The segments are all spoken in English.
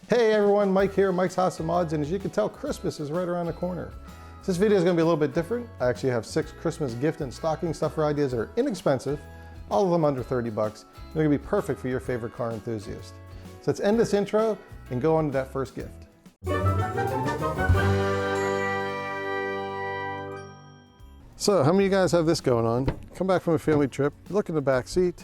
Hey everyone, Mike here, Mike's House of Mods, and as you can tell, Christmas is right around the corner. So this video is going to be a little bit different. I actually have 6 Christmas gift and stocking stuffer ideas that are inexpensive, all of them under 30 bucks. They're going to be perfect for your favorite car enthusiast. So let's end this intro and go on to that first gift. So how many of you guys have this going on? Come back from a family trip, you look in the back seat,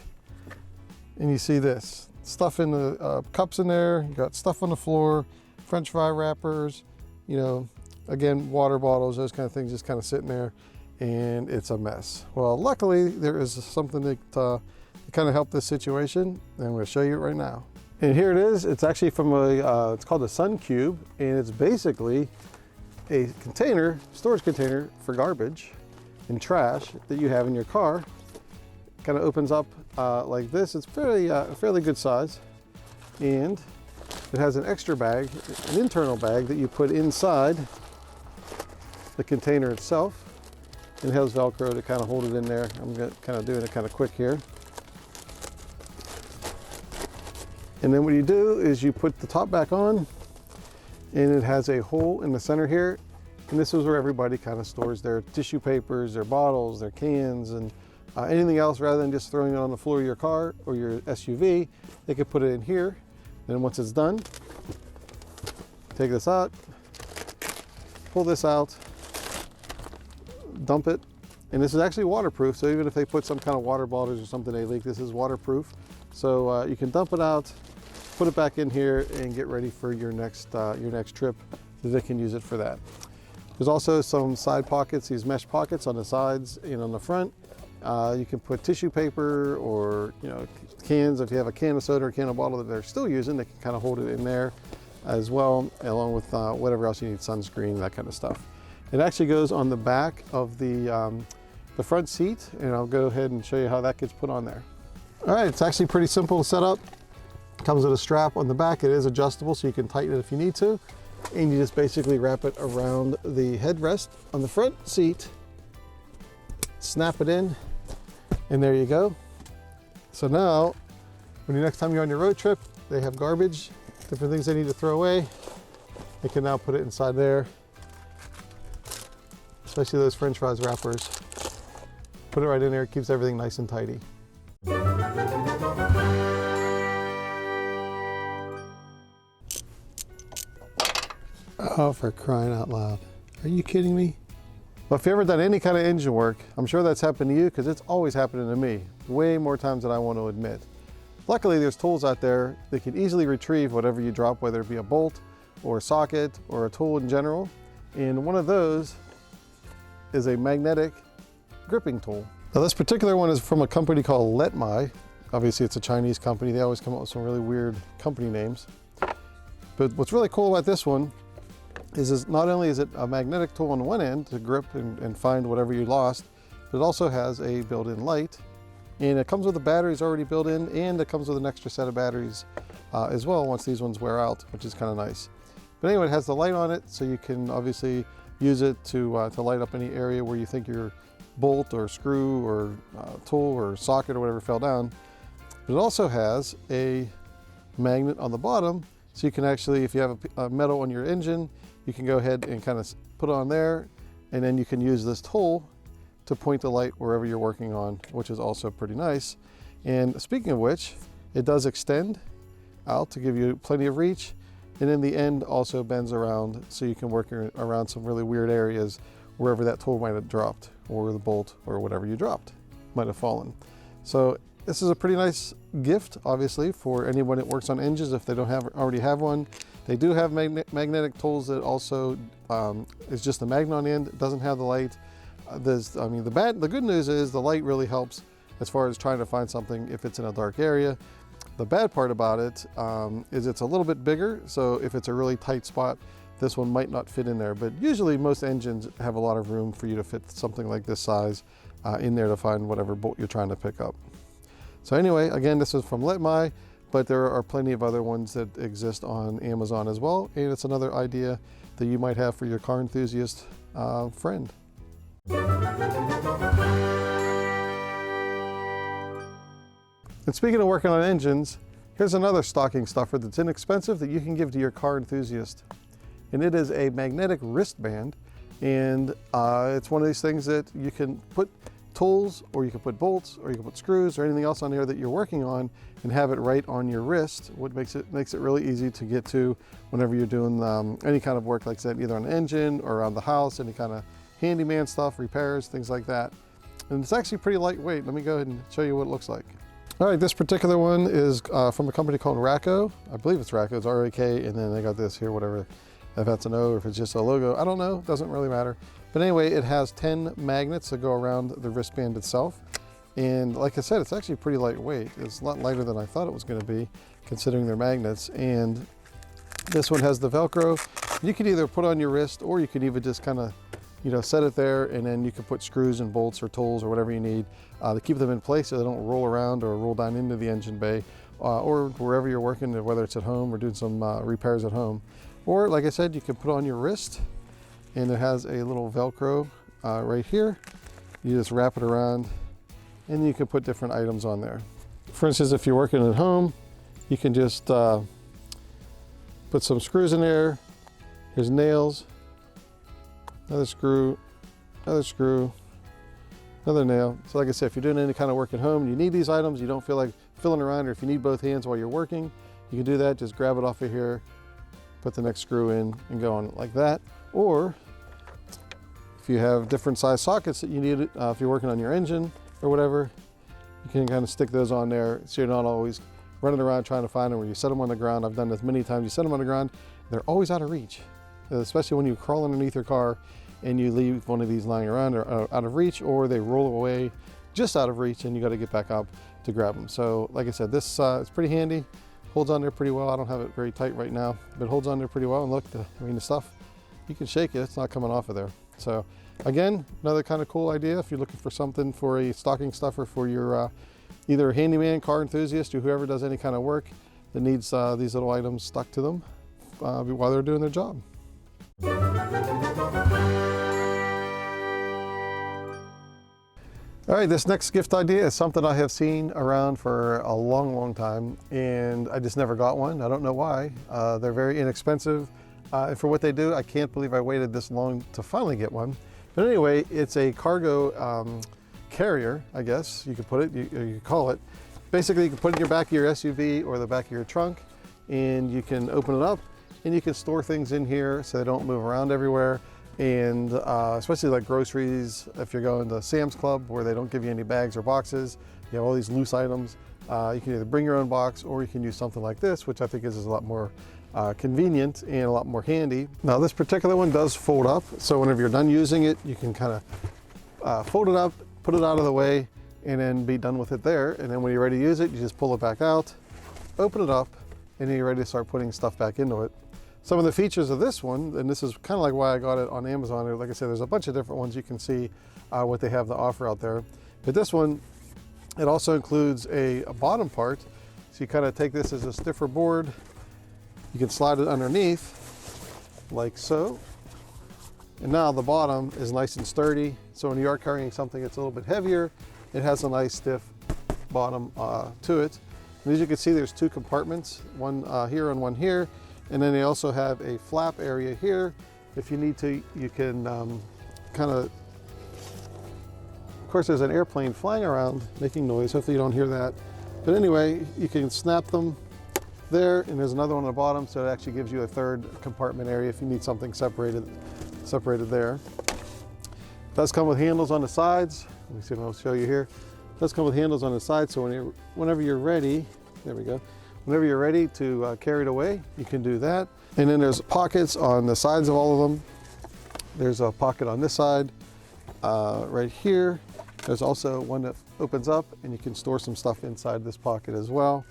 and you see this. Stuff in the cups in there, you got stuff on the floor, French fry wrappers, you know, again, water bottles, those kind of things just kind of sitting there, and it's a mess. Well, luckily there is something that to kind of help this situation, and I'm going to show you it right now. And here it is. It's actually from a, it's called a SunCube, and it's basically a container, storage container for garbage and trash that you have in your car. Kind of opens up like this. It's fairly good size, and it has an extra bag, an internal bag that you put inside the container itself, and it has Velcro to kind of hold it in there. I'm kind of doing it kind of quick here. And then what you do is you put the top back on, and it has a hole in the center here, and this is where everybody kind of stores their tissue papers, their bottles, their cans, and anything else. Rather than just throwing it on the floor of your car or your SUV, they could put it in here. Then once it's done, take this out, pull this out, dump it. And this is actually waterproof, so even if they put some kind of water bottles or something they leak, this is waterproof. So you can dump it out, put it back in here, and get ready for your next trip, so they can use it for that. There's also some side pockets, these mesh pockets on the sides and on the front. You can put tissue paper or, you know, cans. If you have a can of soda or a can of bottle that they're still using, they can kind of hold it in there as well, along with whatever else you need, sunscreen, that kind of stuff. It actually goes on the back of the front seat, and I'll go ahead and show you how that gets put on there. All right, it's actually pretty simple to set up. It comes with a strap on the back. It is adjustable, so you can tighten it if you need to, and you just basically wrap it around the headrest on the front seat, snap it in, and there you go. So now, when the next time you're on your road trip, they have garbage, different things they need to throw away, they can now put it inside there, especially those French fries wrappers. Put it right in there, it keeps everything nice and tidy. Oh, for crying out loud. Are you kidding me? Well, if you've ever done any kind of engine work, I'm sure that's happened to you, because it's always happening to me, way more times than I want to admit. Luckily, there's tools out there that can easily retrieve whatever you drop, whether it be a bolt or a socket or a tool in general. And one of those is a magnetic gripping tool. Now, this particular one is from a company called Letmai. Obviously, it's a Chinese company. They always come up with some really weird company names. But what's really cool about this one is not only is it a magnetic tool on one end to grip and find whatever you lost, but it also has a built-in light, and it comes with the batteries already built in, and it comes with an extra set of batteries as well once these ones wear out, which is kind of nice. But anyway, it has the light on it, so you can obviously use it to light up any area where you think your bolt or screw or tool or socket or whatever fell down. But it also has a magnet on the bottom, so you can actually, if you have a metal on your engine, you can go ahead and kind of put it on there, and then you can use this tool to point the light wherever you're working on, which is also pretty nice. And speaking of which, it does extend out to give you plenty of reach, and in the end also bends around, so you can work around some really weird areas wherever that tool might have dropped, or the bolt or whatever you dropped might have fallen. So this is a pretty nice gift, obviously, for anyone that works on engines if they don't already have one. They do have magnetic tools that also is just a magnet on the end. It doesn't have the light. The good news is the light really helps as far as trying to find something if it's in a dark area. The bad part about it is it's a little bit bigger, so if it's a really tight spot, this one might not fit in there. But usually most engines have a lot of room for you to fit something like this size in there to find whatever bolt you're trying to pick up. So anyway, again, this is from Letmai, but there are plenty of other ones that exist on Amazon as well, and it's another idea that you might have for your car enthusiast friend. And speaking of working on engines, Here's another stocking stuffer that's inexpensive that you can give to your car enthusiast. And it is a magnetic wristband. And it's one of these things that you can put tools, or you can put bolts, or you can put screws, or anything else on there that you're working on, and have it right on your wrist, what makes it really easy to get to whenever you're doing any kind of work like that, either on the engine or around the house, any kind of handyman stuff, repairs, things like that. And it's actually pretty lightweight. Let me go ahead and show you what it looks like. All right, this particular one is from a company called Racco. I believe it's Racco, it's R-A-K, and then they got this here, whatever, if that's an O or if it's just a logo, I don't know, doesn't really matter. But anyway, it has 10 magnets that go around the wristband itself. And like I said, it's actually pretty lightweight. It's a lot lighter than I thought it was gonna be, considering they're magnets. And this one has the Velcro. You can either put on your wrist, or you can even just kind of, set it there, and then you can put screws and bolts or tools or whatever you need to keep them in place so they don't roll around or roll down into the engine bay or wherever you're working, whether it's at home or doing some repairs at home. Or like I said, you can put on your wrist, and it has a little Velcro right here. You just wrap it around, and you can put different items on there. For instance, if you're working at home, you can just put some screws in there. Here's nails, another screw, another nail. So like I said, if you're doing any kind of work at home and you need these items, you don't feel like fiddling around, or if you need both hands while you're working, you can do that. Just grab it off of here, put the next screw in, and go on like that. Or if you have different size sockets that you need, if you're working on your engine or whatever, you can kind of stick those on there so you're not always running around trying to find them, where you set them on the ground. I've done this many times. You set them on the ground, they're always out of reach, especially when you crawl underneath your car and you leave one of these lying around or out of reach, or they roll away just out of reach and you got to get back up to grab them. So like I said, this is pretty handy, holds on there pretty well. I don't have it very tight right now, but it holds on there pretty well. And look, the stuff, you can shake it, it's not coming off of there. So again, another kind of cool idea if you're looking for something for a stocking stuffer for your either handyman, car enthusiast, or whoever does any kind of work that needs these little items stuck to them while they're doing their job. All right, this next gift idea is something I have seen around for a long time, and I just never got one. I don't know why. They're very inexpensive. And for what they do, I can't believe I waited this long to finally get one. But anyway, it's a cargo carrier, I guess you could put it, you call it. Basically, you can put it in your back of your SUV or the back of your trunk, and you can open it up, and you can store things in here so they don't move around everywhere. And especially like groceries, if you're going to Sam's Club where they don't give you any bags or boxes, you have all these loose items. You can either bring your own box, or you can use something like this, which I think is a lot more convenient and a lot more handy. Now this particular one does fold up, so whenever you're done using it, you can kind of fold it up, put it out of the way, and then be done with it there. And then when you're ready to use it, you just pull it back out, open it up, and then you're ready to start putting stuff back into it. Some of the features of this one, and this is kind of like why I got it on Amazon. Like I said, there's a bunch of different ones you can see what they have to offer out there. But this one, it also includes a bottom part. So you kind of take this as a stiffer board. You can slide it underneath like so. And now the bottom is nice and sturdy. So when you are carrying something that's a little bit heavier, it has a nice stiff bottom to it. And as you can see, there's two compartments, one here and one here. And then they also have a flap area here. If you need to, you can kind of course, there's an airplane flying around making noise. Hopefully you don't hear that. But anyway, you can snap them there, and there's another one on the bottom, so it actually gives you a third compartment area if you need something separated there. It does come with handles on the sides. Let me see if I'll show you here. It does come with handles on the sides, so whenever you're ready, there we go. Whenever you're ready to carry it away, you can do that. And then there's pockets on the sides of all of them. There's a pocket on this side, right here. There's also one that opens up, and you can store some stuff inside this pocket as well.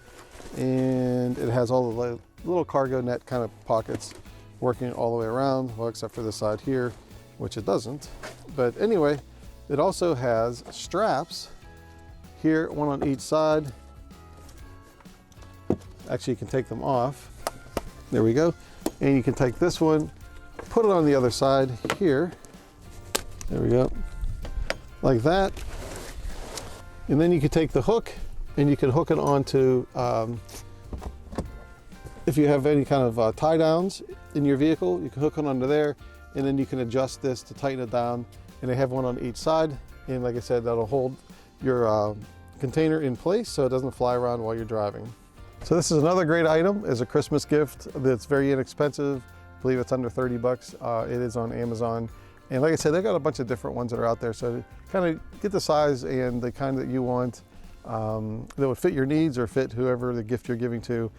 And it has all the little cargo net kind of pockets working all the way around, well, except for this side here, which it doesn't. But anyway, it also has straps here, one on each side. Actually, you can take them off. There we go. And you can take this one, put it on the other side here. There we go. Like that. And then you can take the hook and you can hook it onto If you have any kind of tie downs in your vehicle, you can hook it under there, and then you can adjust this to tighten it down. And they have one on each side. And like I said, that'll hold your container in place so it doesn't fly around while you're driving. So this is another great item as a Christmas gift that's very inexpensive. I believe it's under 30 bucks. It is on Amazon. And like I said, they've got a bunch of different ones that are out there. So kind of get the size and the kind that you want that would fit your needs or fit whoever the gift you're giving to,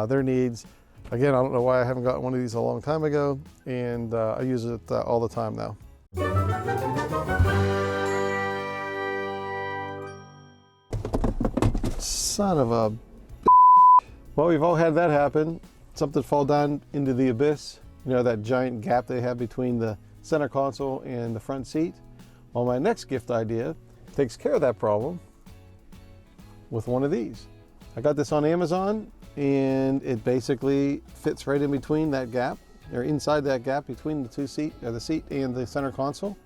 their needs. Again, I don't know why I haven't gotten one of these a long time ago, and I use it all the time now. Son of a Well, we've all had that happen. Something fall down into the abyss. You know, that giant gap they have between the center console and the front seat. Well, my next gift idea takes care of that problem with one of these. I got this on Amazon, and it basically fits right in between that gap, or inside that gap between the two seat, or the seat and the center console.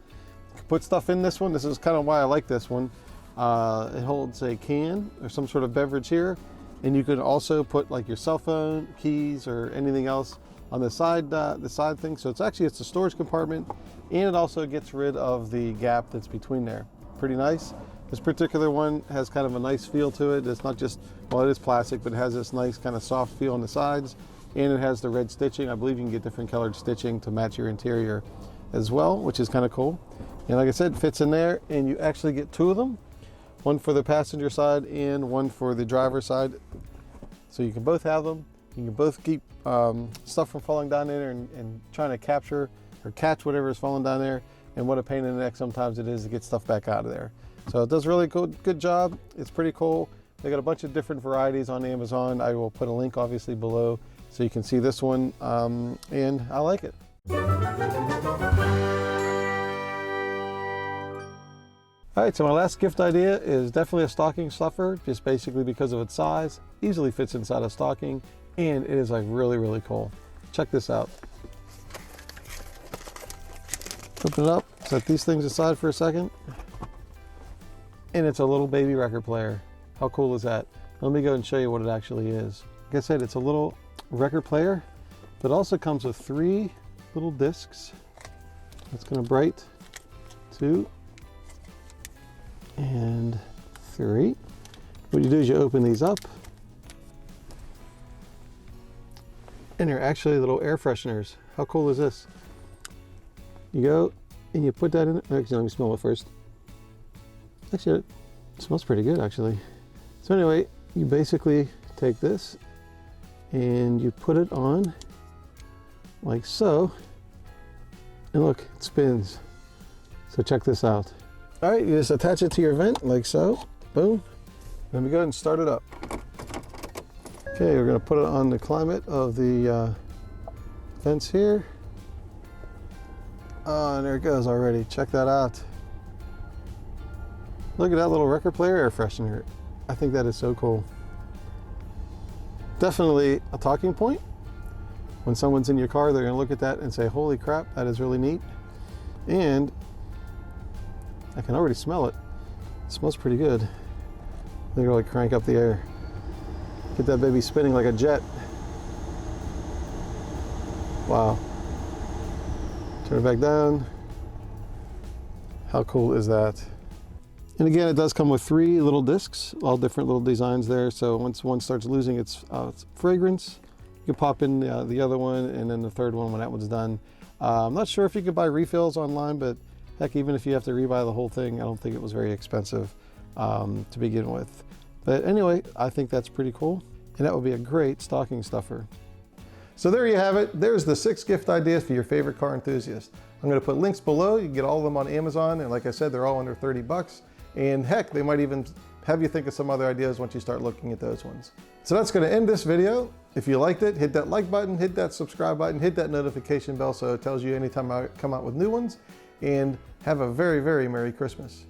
You can put stuff in this one. This is kind of why I like this one. It holds a can or some sort of beverage here, and you can also put like your cell phone, keys, or anything else on the side thing. So it's a storage compartment, and it also gets rid of the gap that's between there. Pretty nice. This particular one has kind of a nice feel to it. It's not just, well, it is plastic, but it has this nice kind of soft feel on the sides, and it has the red stitching. I believe you can get different colored stitching to match your interior as well, which is kind of cool. And like I said, it fits in there, and you actually get two of them, one for the passenger side and one for the driver's side. So you can both have them. You can both keep stuff from falling down in there and trying to capture or catch whatever is falling down there. And what a pain in the neck sometimes it is to get stuff back out of there. So it does really good job. It's pretty cool. They got a bunch of different varieties on Amazon. I will put a link obviously below so you can see this one, and I like it. All right, so my last gift idea is definitely a stocking stuffer, just basically because of its size. Easily fits inside a stocking, and it is like really, really cool. Check this out. Open it up, set these things aside for a second. And it's a little baby record player. How cool is that? Let me go and show you what it actually is. Like I said, it's a little record player, but also comes with 3 little discs. That's gonna bright, 2, and 3. What you do is you open these up, and they're actually little air fresheners. How cool is this? You go and you put that in. Actually, let me smell it first. Actually, it smells pretty good, actually. So anyway, you basically take this and you put it on like so, and look, it spins. So check this out. All right, you just attach it to your vent like so, boom. Let me go ahead and start it up. Okay, we're gonna put it on the climate of the vents here. Oh, and there it goes already. Check that out. Look at that little record player air freshener. I think that is so cool. Definitely a talking point. When someone's in your car, they're gonna look at that and say, holy crap, that is really neat. And I can already smell it. It smells pretty good. They're gonna crank up the air. Get that baby spinning like a jet. Wow. Turn it back down. How cool is that? And again, it does come with 3 little discs, all different little designs there. So once one starts losing its fragrance, you can pop in the other one, and then the third one when that one's done. I'm not sure if you can buy refills online, but heck, even if you have to rebuy the whole thing, I don't think it was very expensive to begin with. But anyway, I think that's pretty cool, and that would be a great stocking stuffer. So there you have it. There's the 6 gift ideas for your favorite car enthusiast. I'm going to put links below. You can get all of them on Amazon, and like I said, they're all under 30 bucks. And heck, they might even have you think of some other ideas once you start looking at those ones. So that's going to end this video. If you liked it, hit that like button, hit that subscribe button, hit that notification bell so it tells you anytime I come out with new ones. And have a very, very Merry Christmas.